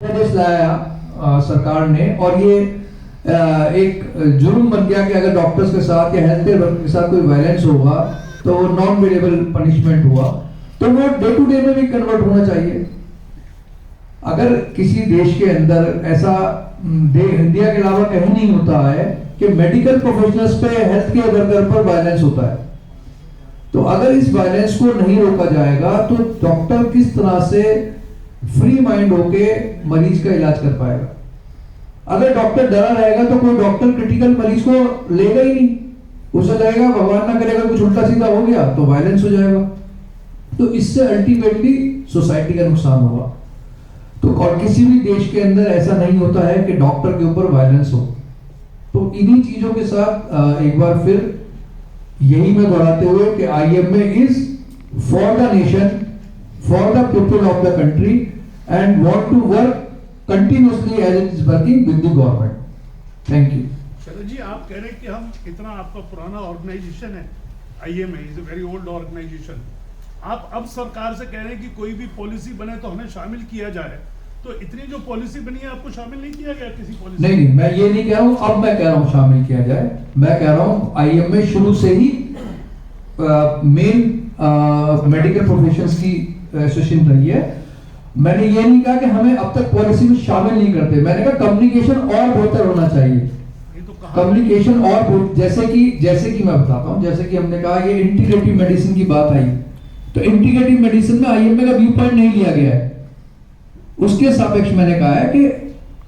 आदेश लाया सरकार ने, और ये एक जुर्म बन गया कि अगर डॉक्टर्स के साथ या हेल्थ केयर वर्कर के साथ कोई वायलेंस होगा तो वो नॉन वेरिएबल पनिशमेंट हुआ, तो वो डे टू डे में भी कन्वर्ट होना चाहिए। अगर किसी देश के अंदर ऐसा इंडिया के अलावा कहीं नहीं होता है कि मेडिकल प्रोफेशनल्स पे, हेल्थ केयर वर्कर पर वायलेंस होता है, तो अगर इस वायलेंस को नहीं रोका जाएगा तो डॉक्टर किस तरह से फ्री माइंड होके मरीज का इलाज कर पाएगा। अगर डॉक्टर डरा रहेगा तो कोई डॉक्टर क्रिटिकल मरीज को लेगा ही नहीं, उसे लगेगा भगवान ना करेगा कुछ उल्टा सीधा हो गया तो वायलेंस हो जाएगा, तो इससे अल्टीमेटली सोसाइटी का नुकसान होगा। तो और किसी भी देश के अंदर ऐसा नहीं होता है कि डॉक्टर के ऊपर वायलेंस हो। तो इन्हीं चीजों के साथ एक बार फिर यही मैं दोहराते हुए कि IMA is for the nation, for the people of the country and want to work continuously as it is working with the government. Thank you. शरद जी, आप कह रहे हैं कि हम इतना आपका पुराना ऑर्गेनाइजेशन है, IMA is a very old organization. आप अब सरकार से कह रहे हैं कि कोई भी पॉलिसी बने तो हमें शामिल किया जाए, तो इतनी जो पॉलिसी बनी है आपको शामिल नहीं किया गया किसी पॉलिसी? नहीं, मैं ये नहीं कह रहा हूँ, अब मैं कह रहा हूँ शामिल किया जाए। मैं कह रहा हूँ IMA शुरू से ही मेन मेडिकल प्रोफेशंस की एसोसिएशन रही है। मैंने ये नहीं कहा कि हमें अब तक पॉलिसी में शामिल नहीं करते, मैंने कहा कम्युनिकेशन और बेहतर होना चाहिए। कम्युनिकेशन और जैसे कि मैं बताता हूँ, जैसे कि हमने कहा ये इंटीग्रेटिव मेडिसिन की बात आई, तो इंटीग्रेटिव मेडिसिन में IMA का व्यू पॉइंट नहीं लिया गया है। उसके सापेक्ष मैंने कहा है कि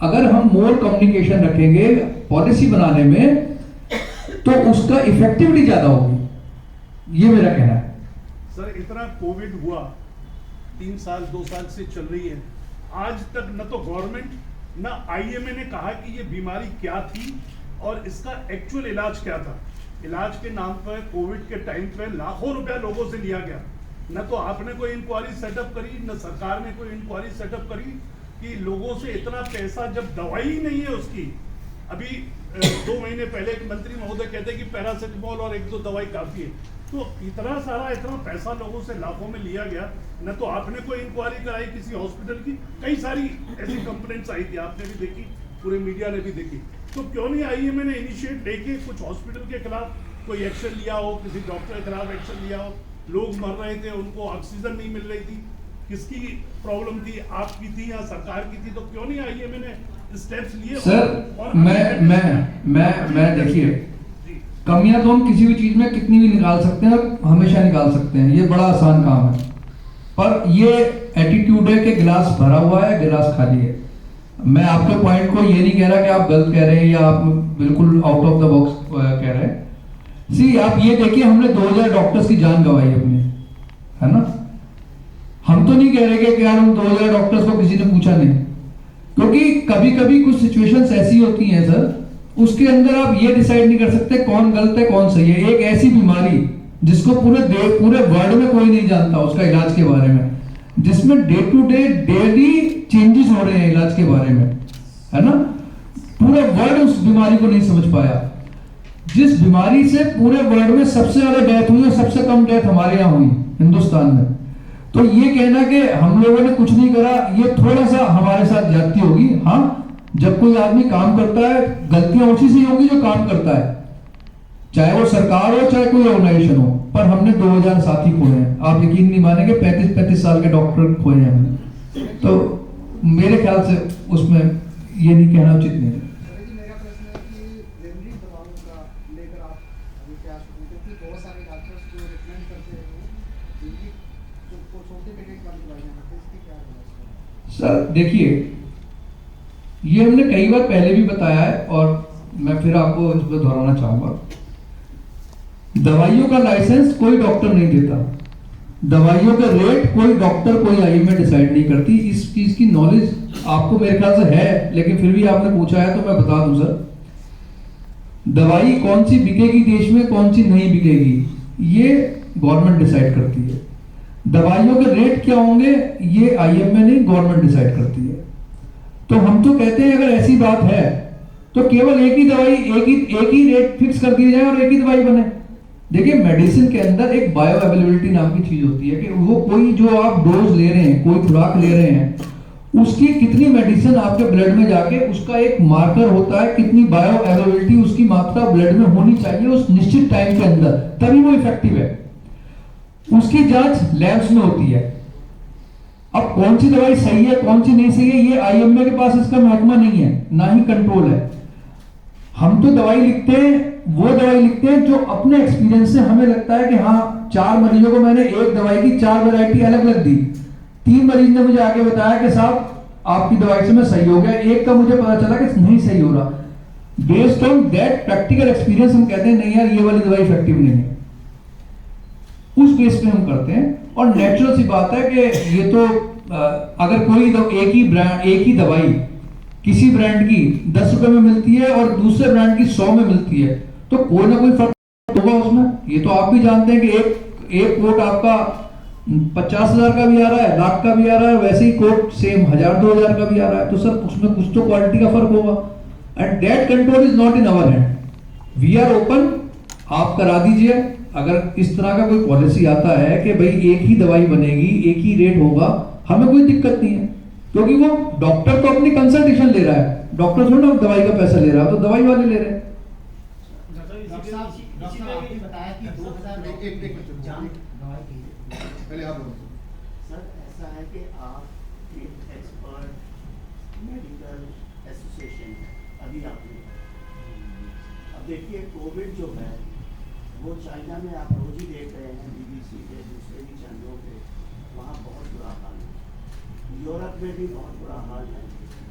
अगर हम मोर कम्युनिकेशन रखेंगे पॉलिसी बनाने में तो उसका इफेक्टिविटी ज्यादा होगी, ये मेरा कहना है। सर, इतना कोविड हुआ, 3 साल 2 साल से चल रही है, आज तक न तो गवर्नमेंट न IMA ने कहा कि ये बीमारी क्या थी और इसका एक्चुअल इलाज क्या था। इलाज के नाम पर कोविड के टाइम पे लाखों रुपया लोगों से लिया गया, न तो आपने कोई इंक्वायरी सेटअप करी, न सरकार ने कोई इंक्वायरी सेटअप करी कि लोगों से इतना पैसा, जब दवाई ही नहीं है उसकी। अभी 2 महीने पहले एक मंत्री महोदय कहते कि पैरासिटामोल और 1-2 दवाई काफी है, तो इतना पैसा लोगों से लाखों में लिया गया, न तो आपने कोई इंक्वायरी कराई किसी हॉस्पिटल की। कई सारी ऐसी कंप्लेंट्स आई थी, आपने भी देखी, पूरे मीडिया ने भी देखी, तो क्यों नहीं IMA ने इनिशिएट लेके कुछ हॉस्पिटल के खिलाफ कोई एक्शन लिया हो, किसी डॉक्टर के खिलाफ एक्शन लिया हो? लोग मर रहे थे, उनको ऑक्सीजन नहीं मिल रही थी, किसकी प्रॉब्लम थी, आपकी थी या सरकार की थी, तो क्यों नहीं IMA ने स्टेप्स लिए? सर, मैं देखिए, कमियां तो हम किसी भी चीज में कितनी भी निकाल सकते हैं और हमेशा निकाल सकते हैं, ये बड़ा आसान काम है, पर ये एटीट्यूड है कि गिलास भरा हुआ है, गिलास खाली है। मैं आपके पॉइंट को ये नहीं कह रहा कि आप गलत कह रहे हैं या आप बिल्कुल आउट ऑफ द बॉक्स कह रहे हैं। सी, आप ये देखिए, हमने 2000 डॉक्टर्स की जान गंवाई अपनी, है ना। हम तो नहीं कह रहे कि यार हम 2000 डॉक्टर्स को किसी ने पूछा नहीं, क्योंकि कभी कभी कुछ सिचुएशंस ऐसी होती हैं सर, उसके अंदर आप ये डिसाइड नहीं कर सकते कौन गलत है कौन सही है। एक ऐसी बीमारी जिसको पूरे वर्ल्ड में कोई नहीं जानता उसका इलाज के बारे में, जिसमें day to day daily changes हो रहे हैं इलाज के बारे में, है ना। पूरे वर्ल्ड उस बीमारी को नहीं समझ पाया। जिस बीमारी से पूरे वर्ल्ड में सबसे ज्यादा डेथ हुई और सबसे कम डेथ हमारे यहाँ हुई हिंदुस्तान में, तो ये कहना कि हम लोगों ने कुछ नहीं करा, ये थोड़ा सा हमारे साथ ज्यादती होगी। हाँ, जब कोई आदमी काम करता है, गलतियां उसी से होगी जो काम करता है, चाहे वो सरकार हो चाहे कोई ऑर्गेनाइजेशन हो, पर हमने 2000 साथी खोए हैं। आप यकीन नहीं मानेंगे, 35 साल के डॉक्टर खोए हैं हमने, तो मेरे ख्याल से उसमें ये नहीं कहना उचित नहीं है। सर देखिए, ये हमने कई बार पहले भी बताया है और मैं फिर आपको इस पर दोहराना चाहूंगा। दवाइयों का लाइसेंस कोई डॉक्टर नहीं देता, दवाइयों का रेट कोई डॉक्टर, कोई IMA डिसाइड नहीं करती। इस चीज की नॉलेज आपको मेरे ख्याल से है, लेकिन फिर भी आपने पूछा है तो मैं बता दूं सर, दवाई कौन सी बिकेगी देश में, कौन सी नहीं बिकेगी, ये गवर्नमेंट डिसाइड करती है। दवाइयों के रेट क्या होंगे ये IMA नहीं, गवर्नमेंट डिसाइड करती है। तो हम तो कहते हैं अगर ऐसी बात है तो केवल एक ही दवाई, एक ही रेट फिक्स कर दिया जाए और एक ही दवाई बने। देखिए, मेडिसिन के अंदर एक बायो अवेलेबिलिटी नाम की चीज होती है कि वो कोई जो आप डोज ले रहे हैं, कोई खुराक ले रहे हैं, उसकी कितनी मेडिसिन आपके ब्लड में जाके उसका एक मार्कर होता है, कितनी बायो अवेलेबिलिटी उसकी मात्रा ब्लड में होनी चाहिए उस निश्चित टाइम के अंदर, तभी वो इफेक्टिव है। उसकी जांच लैब्स में होती है। अब कौन सी दवाई सही है कौन सी नहीं सही है, ये आईएमए के पास इसका महकमा नहीं है, ना ही कंट्रोल है। हम तो दवाई लिखते हैं, वो दवाई लिखते हैं जो अपने एक्सपीरियंस से हमें लगता है कि हाँ 4 मरीजों को मैंने एक दवाई की 4 वैरायटी अलग अलग दी, 3 मरीज ने मुझे आके बताया कि साहब आपकी दवाई से मैं सही हो गया, एक का मुझे पता चला कि नहीं सही हो रहा। Based on that practical experience हम कहते हैं नहीं यार ये वाली दवाई इफेक्टिव नहीं है, उस बेस पे हम करते हैं। और नेचुरल सी बात है कि ये तो अगर कोई एक ही दवाई किसी ब्रांड की 10 रुपए में मिलती है और दूसरे ब्रांड की 100 में मिलती है, तो कोई ना कोई फर्क होगा उसमें। ये तो आप भी जानते हैं कि एक कोट आपका 50,000 का भी आ रहा है, लाख का भी आ रहा है, वैसे ही कोट सेम 1,000-2,000 का भी आ रहा है, तो सर उसमें कुछ तो क्वालिटी का फर्क होगा। And that control is not in our hand. We are open, आप करा दीजिए। अगर इस तरह का कोई पॉलिसी आता है कि भाई एक ही दवाई बनेगी, एक ही रेट होगा, हमें कोई दिक्कत नहीं है, क्योंकि वो डॉक्टर तो अपनी कंसल्टेशन ले रहा है, डॉक्टर थोड़ा दवाई का पैसा ले रहा है, तो दवाई वाले ले रहे हैं। बताया कि 2000 पहले आप बोलो सर, ऐसा है कि आप एक एक्सपर्ट मेडिकल एसोसिएशन है, अभी आपने अब देखिए कोविड जो है वो चाइना में आप रोज ही देख रहे हैं BBC पे, दूसरे भी चैनलों पे, वहाँ बहुत बुरा हाल है। यूरोप में भी बहुत बुरा हाल है,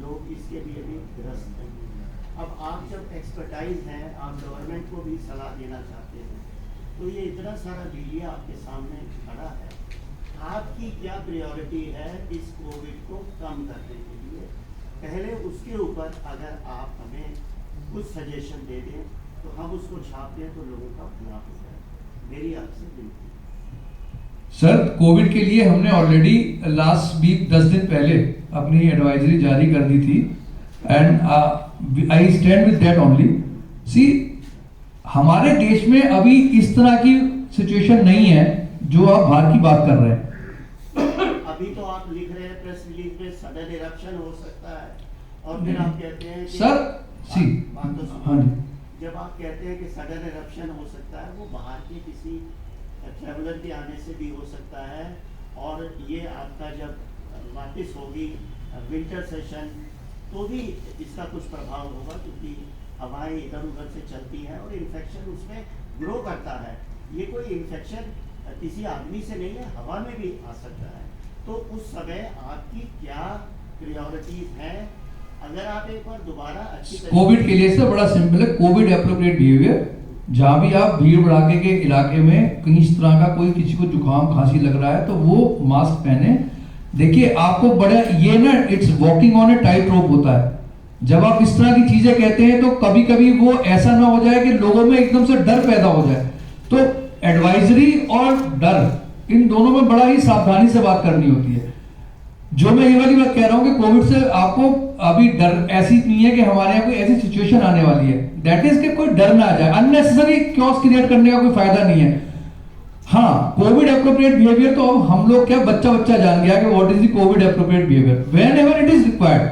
लोग इसके लिए भी ग्रस्त हैं। अब आप जब एक्सपर्टाइज हैं, आप गवर्नमेंट को भी सलाह देना चाहते हैं, तो ये इतना सारा मीडिया आपके सामने खड़ा है, आपकी क्या प्रायोरिटी है इस कोविड को कम करने के लिए? पहले उसके ऊपर अगर आप हमें कुछ सजेशन दे दें तो हम उसको छाप दें तो लोगों का लाभ हो जाए। मेरी आपसे विनती। सर कोविड के लिए हमने ऑलरेडी लास्ट वीक 10 दिन पहले अपनी एडवाइजरी जारी कर दी थी, and I stand with that only. See हमारे देश में अभी इस तरह की सिचुएशन नहीं है जो आप बाहर की बात कर रहे हैं। अभी तो आप लिख रहे हैं प्रेस रिलीज में सडन इरप्शन हो सकता है, और फिर आप कहते हैं कि सर सी बात तो सुनो। हाँ जी, जब आप कहते हैं कि सडन इरप्शन हो सकता है, वो बाहर के किसी ट्रैवलर के आने से भी हो सकता है, और ये आपका जब वापस होगी विंटर सेशन तो भी इसका कुछ प्रभाव होगा, क्योंकि हवाएं इधर उधर से चलती हैं और इन्फेक्शन उसमें ग्रो करता है। ये कोई इन्फेक्शन किसी आदमी से नहीं है, हवा में भी आ सकता है। तो उस समय आपकी क्या प्रायोरिटीज हैं? अगर आप एक बार दोबारा अच्छी कोविड के लिए सर बड़ा सिंपल है, कोविड एप्रोप्रिएट बिहेवियर। जहां भी आप भीड़ भड़ाके के इलाके में कहीं इस तरह का कोई किसी को जुकाम खांसी लग रहा है तो वो मास्क पहने। देखिए आपको बड़ा ये ना it's walking on A tight रोप होता है। जब आप इस तरह की चीजें कहते हैं तो कभी कभी वो ऐसा ना हो जाए कि लोगों में एकदम से डर पैदा हो जाए। तो एडवाइजरी और डर इन दोनों में बड़ा ही सावधानी से बात करनी होती है। जो मैं ये वाली बात कह रहा हूं कि कोविड से आपको अभी डर ऐसी नहीं है कि हमारे यहाँ कोई ऐसी सिचुएशन आने वाली है, दैट इज कि कोई डर ना आ जाए, अननेसेसरी क्योस क्रिएट करने का कोई फायदा नहीं है। हाँ कोविड एप्रोप्रिएट बिहेवियर तो अब हम लोग क्या बच्चा जान गया कि what is the Covid appropriate behaviour when ever it is required.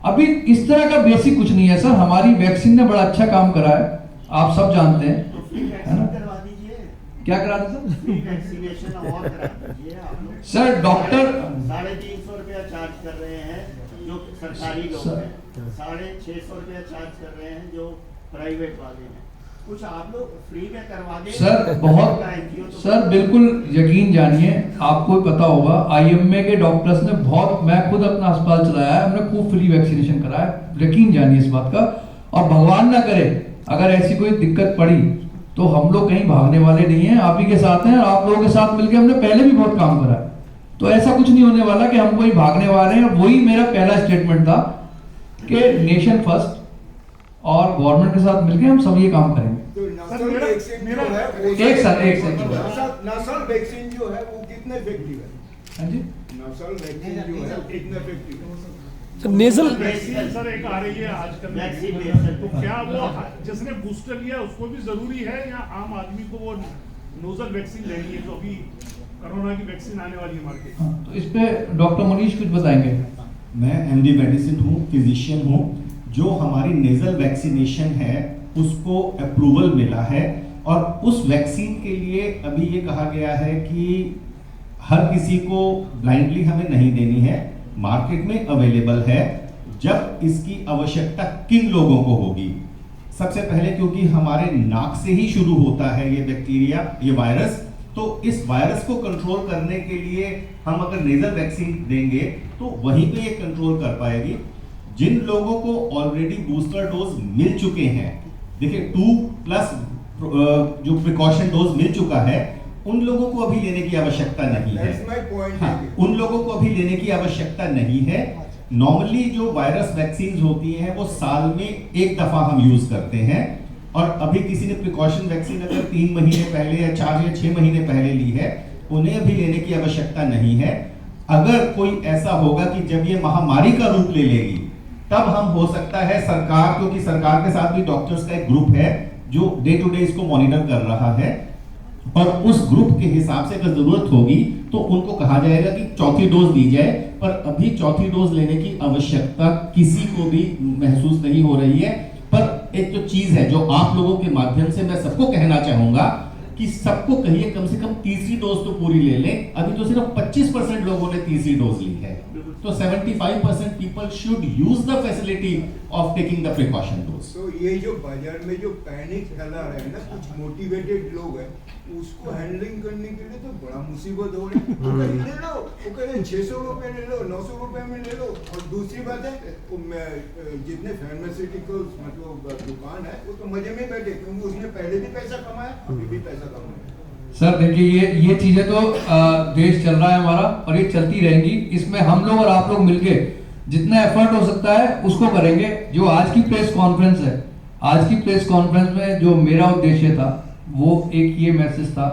अभी इस तरह का बेसिक कुछ नहीं है सर। हमारी वैक्सीन ने बड़ा अच्छा काम करा है, आप सब जानते हैं, है ना? क्या करा दें वैक्सीनेशन और करा दीजिए आप लोग। सर डॉक्टर 350 रुपया चार्ज कर रहे हैं जो सरकारी लोग हैं, 650 रुपया चार्ज कर रहे हैं जो प्राइवेट वाले हैं। कुछ आप लोग फ्री में करवा दें सर। बहुत सर बिल्कुल यकीन जानिए, आपको पता होगा आईएमए के डॉक्टर्स ने बहुत, मैं खुद अपना अस्पताल चलाया है, हमने खूब फ्री वैक्सीनेशन कराया, यकीन जानिए इस बात का। और भगवान ना करे अगर ऐसी कोई दिक्कत पड़ी तो हम लोग कहीं भागने वाले नहीं हैं, आप ही के साथ हैं। और आप लोगों के साथ मिलकर हमने पहले भी बहुत काम करा है, तो ऐसा कुछ नहीं होने वाला कि हम कोई भागने वाले हैं। वही मेरा पहला स्टेटमेंट था कि नेशन फर्स्ट और गवर्नमेंट के साथ मिलकर हम सब ये काम करेंगे। तो नसल वैक्सीन जो है वो एक साथ नसल वैक्सीन जो है वो कितने इफेक्टिव है? हाँ जी, नसल वैक्सीन जो है कितने इफेक्टिव है? नेजल वैक्सीन सर एक आ रही है आजकल, तो क्या वो जिसने बूस्टर लिया उसको भी जरूरी है या आम आदमी को वो नोजल वैक्सीन लेनी है? तो अभी कोरोना की वैक्सीन आने वाली है मार्केट। तो इस पे डॉक्टर मनीष कुछ बताएंगे। मैं एमडी मेडिसिन हूँ, फिजिशियन हूँ। जो हमारी नेजल वैक्सीनेशन है उसको अप्रूवल मिला है और उस वैक्सीन के लिए अभी ये कहा गया है कि हर किसी को ब्लाइंडली हमें नहीं देनी है, मार्केट में अवेलेबल है। जब इसकी आवश्यकता किन लोगों को होगी? सबसे पहले क्योंकि हमारे नाक से ही शुरू होता है ये बैक्टीरिया, ये वायरस, तो इस वायरस को कंट्रोल करने के लिए हम अगर नेजल वैक्सीन देंगे तो वहीं पे ये कंट्रोल कर पाएगी। जिन लोगों को ऑलरेडी बूस्टर डोज मिल चुके हैं, देखिए 2+ जो प्रिकॉशन डोज मिल चुका है, उन लोगों को अभी लेने की आवश्यकता नहीं है। That's my point. हाँ, उन लोगों को अभी लेने की आवश्यकता नहीं है। नॉर्मली जो वायरस वैक्सीन होती हैं वो साल में एक दफा हम यूज करते हैं, और अभी किसी ने प्रिकॉशन वैक्सीन अगर 3 महीने पहले या 4 या 6 महीने पहले ली है, उन्हें अभी लेने की आवश्यकता नहीं है। अगर कोई ऐसा होगा कि जब ये महामारी का रूप ले लेगी, तब हम हो सकता है सरकार, क्योंकि सरकार के साथ भी डॉक्टर्स का एक ग्रुप है जो डे टू डे इसको मॉनिटर कर रहा है, और उस ग्रुप के हिसाब से अगर जरूरत होगी तो उनको कहा जाएगा कि चौथी डोज दी जाए। पर अभी चौथी डोज लेने की आवश्यकता किसी को भी महसूस नहीं हो रही है। पर एक जो चीज है जो आप लोगों के माध्यम से मैं सबको कहना चाहूंगा कि सबको कहिए कम से कम तीसरी डोज तो पूरी ले लें। अभी तो सिर्फ 25% लोगों ने तीसरी डोज ली है, तो 75% people should use the facility of taking the precaution dose. तो ये जो बाजार में जो पैनिक फैला रहा है ना, कुछ मोटिवेटेड लोग हैं, उसको हैंडलिंग करने के लिए तो बड़ा मुसीबत हो रही है। वो कहीं ले लो, वो कहें 600 रुपए ले लो, 900 रुपए में ले लो। और दूसरी बात है, जितने फार्मास्यूटिकल्स मतलब दुकान है, वो तो मजे में बैठे, क्योंकि उसने पहले भी पैसा कमाया, अभी भी पैसा कमाया। सर देखिए, ये चीजें तो देश चल रहा है हमारा, और ये चलती रहेंगी। इसमें हम लोग और आप लोग मिलके जितना एफर्ट हो सकता है उसको करेंगे। जो आज की प्रेस कॉन्फ्रेंस है, आज की प्रेस कॉन्फ्रेंस में जो मेरा उद्देश्य था वो एक ये मैसेज था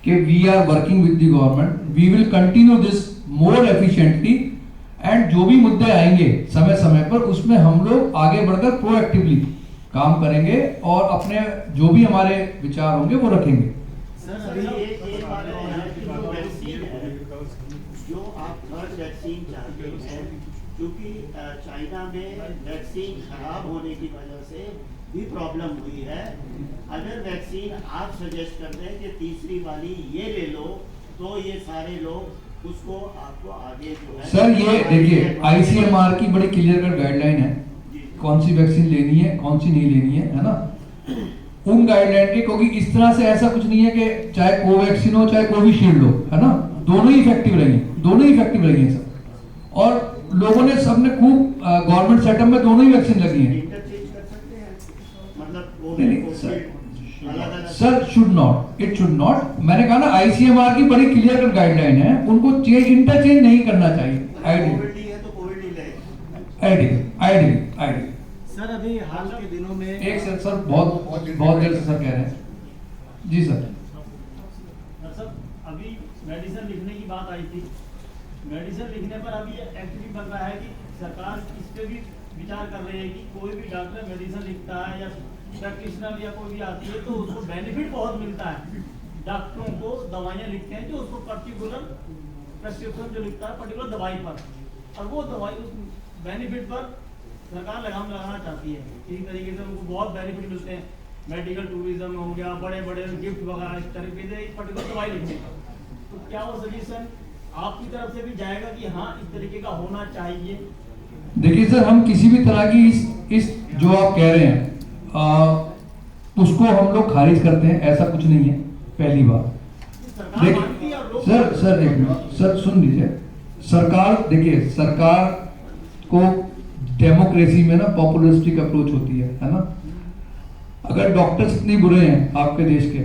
कि we are working with the government, we will continue this more efficiently, and जो भी मुद्दे आएंगे समय समय पर उसमें हम लोग आगे बढ़कर प्रोएक्टिवली काम करेंगे और अपने जो भी हमारे विचार होंगे वो रखेंगे। सर अभी ये बात है कि जो वैक्सीन है, जो आप थर्ड वैक्सीन चाहते हैं, क्योंकि चाइना में वैक्सीन खराब होने की वजह से भी प्रॉब्लम हुई है। अगर वैक्सीन आप सजेस्ट कर दें कि तीसरी वाली ये ले लो, तो ये सारे लोग उसको आपको आगे जो है। सर ये देखिए, ICMR की बड़ी क्लियर कट गाइडलाइन है, कौन सी वैक्सीन लेनी है कौन सी नहीं लेनी है ना। उन गाइडलाइन के, क्योंकि इस तरह से ऐसा कुछ नहीं है कि चाहे कोवैक्सीन हो चाहे कोविशील्ड हो, है ना, दोनों ही इफेक्टिव रहेंगे, दोनों ही इफेक्टिव रहेंगे सर। और लोगों ने सबने खूब गवर्नमेंट सेटअप में दोनों ही वैक्सीन लगी है। इंटरचेंज कर सकते हैं, मतलब नहीं, sir should not, it should not. मैंने कहा ना ICMR की बड़ी क्लियर कट गाइडलाइन है, उनको इंटरचेंज नहीं करना चाहिए। कोविड है तो कोविड ही ले। आइडियल। सर अभी हाल के दिनों में एक सर बहुत देर से सर कह रहे हैं जी सर। सर अभी मेडिसिन लिखने की बात आई थी, मेडिसिन लिखने पर अभी एक्चुअली बन रहा है कि सरकार इस पे भी विचार कर रही है कि कोई भी डॉक्टर मेडिसिन लिखता है या प्रैक्टिशनर या कोई भी आती है तो उसको बेनिफिट बहुत मिलता है। डॉक्टरों को दवाइयाँ लिखते हैं जो उसको पर्टिकुलर प्रेस्क्रिप्शन जो लिखता है पर्टिकुलर दवाई पर, और वो दवाई उस बेनिफिट पर सरकार लगाम लगाना चाहती है। इसी तरीके से उनको बहुत बेनिफिट मिलते हैं, मेडिकल टूरिज्म हो गया, बड़े बड़े गिफ्ट वगैरह, इस तरीके से पर्टिकुलर दवाई लिखने का। तो क्या वो सजेशन आपकी तरफ से भी जाएगा कि हाँ इस तरीके का होना चाहिए? देखिए सर, हम किसी भी तरह की इस जो आप कह रहे हैं उसको हम लोग खारिज करते हैं, ऐसा कुछ नहीं है। पहली बात देखिए सर एक मिनट सर सुन लीजिए। सरकार देखिए, सरकार को डेमोक्रेसी में ना पॉपुलिस्टिक अप्रोच होती है ना। अगर डॉक्टर्स इतने बुरे हैं आपके देश के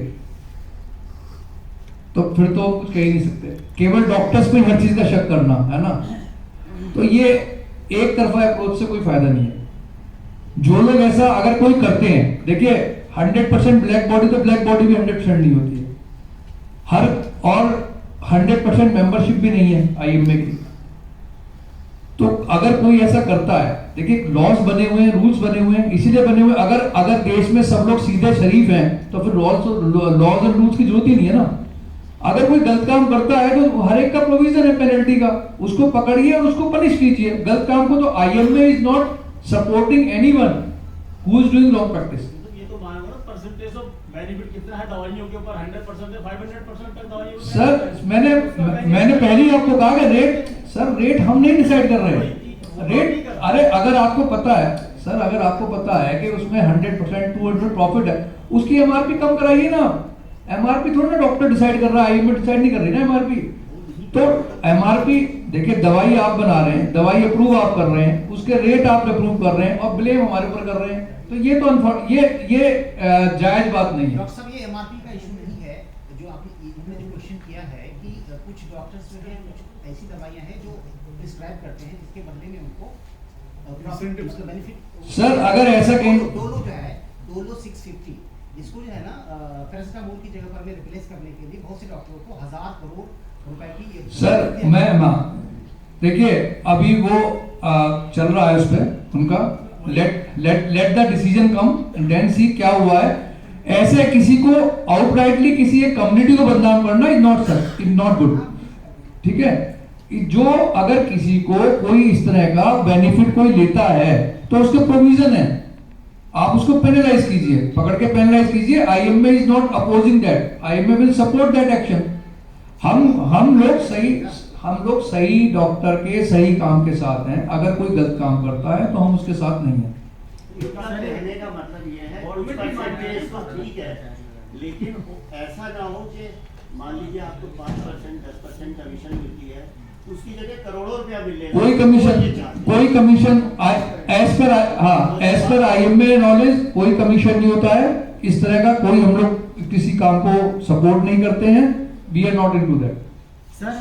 तो फिर तो कुछ कह ही नहीं सकते। केवल डॉक्टर्स पे हर चीज का शक करना है ना, तो ये एक तरफा अप्रोच से कोई फायदा नहीं है। जो लोग ऐसा अगर कोई करते हैं, देखिए 100% ब्लैक बॉडी तो ब्लैक बॉडी भी 100% नहीं होती है हर, और 100% मेंबरशिप भी नहीं है IMA की। तो अगर कोई ऐसा करता है, देखिए लॉज बने हुए हैं, रूल्स बने हुए हैं, इसीलिए बने हुए। अगर देश में सब लोग सीधे शरीफ हैं तो फिर लॉज और रूल्स की जरूरत ही नहीं है ना। अगर कोई गलत काम करता है तो हर एक का प्रोविजन है पेनल्टी का, उसको पकड़िए और उसको पनिश कीजिए। गलत काम को तो IMA is not supporting anyone who is doing wrong practice. तो ये तो मांगो ना परसेंटेज ऑफ बेनिफिट कितना है दवाइयों के ऊपर, 100% से 500% तक दवाइयों में सर मैंने पहले ही आपको कहा कि रेट हम नहीं डिसाइड कर रहे हैं। रेट, अरे अगर आपको पता है सर, अगर आपको पता है कि उसमें 100% 200 प्रॉफिट है, उसकी एमआरपी कम कराइए ना। एमआरपी थोड़ा ना डॉक्टर डिसाइड कर रहा है, आईएमए डिसाइड नहीं कर रही ना एमआरपी। तो एमआरपी देखिए, दवाई आप बना रहे हैं, दवाई अप्रूव आप कर रहे हैं, उसके रेट आप अप्रूव कर रहे हैं और ब्लेम हमारे ऊपर कर रहे हैं, तो ये तो ये जायज बात नहीं है। डॉक्टर साहब, ये एमआरपी का इशू नहीं है। जो आपने जो क्वेश्चन किया है कि कुछ डॉक्टर्स जो है कुछ ऐसी दवाइयां हैं जो प्रिस्क्राइब करते हैं जिसके बदले में उनको Incentive. उसका बेनिफिट। सर, अगर ऐसा कहीं डोलो जो है डोलो 650 जिसको जो है ना पैरासिटामोल की जगह पर में रिप्लेस करने के लिए बहुत से डॉक्टरों को 1000 करोड़ रुपए की सर देखिए, अभी वो चल रहा है उस पे उनका, let the decision come and then see क्या हुआ है। ऐसे किसी को आउटराइटली किसी एक कम्युनिटी को बदनाम करना इज नॉट गुड, ठीक है। जो अगर किसी को कोई इस तरह का बेनिफिट कोई लेता है तो उसके प्रोविजन है, आप उसको पेनलाइज कीजिए, पकड़ के पेनलाइज कीजिए। IMA is not opposing that, IMA will support that action. हम लोग सही डॉक्टर के सही काम के साथ हैं। अगर कोई गलत काम करता है तो हम उसके साथ नहीं हैं। इतना कहने का मतलब ये है कुछ परसेंटेज तो ठीक है, लेकिन ऐसा ना हो कि मान लीजिए आपको 5% 10% कमीशन मिलती है, उसकी जगह करोड़ों रुपया मिले। कोई commission as per IMA knowledge कोई कमीशन नहीं होता है इस तरह का। कोई हम लोग किसी काम को सपोर्ट नहीं करते हैं। We are not into that. Sir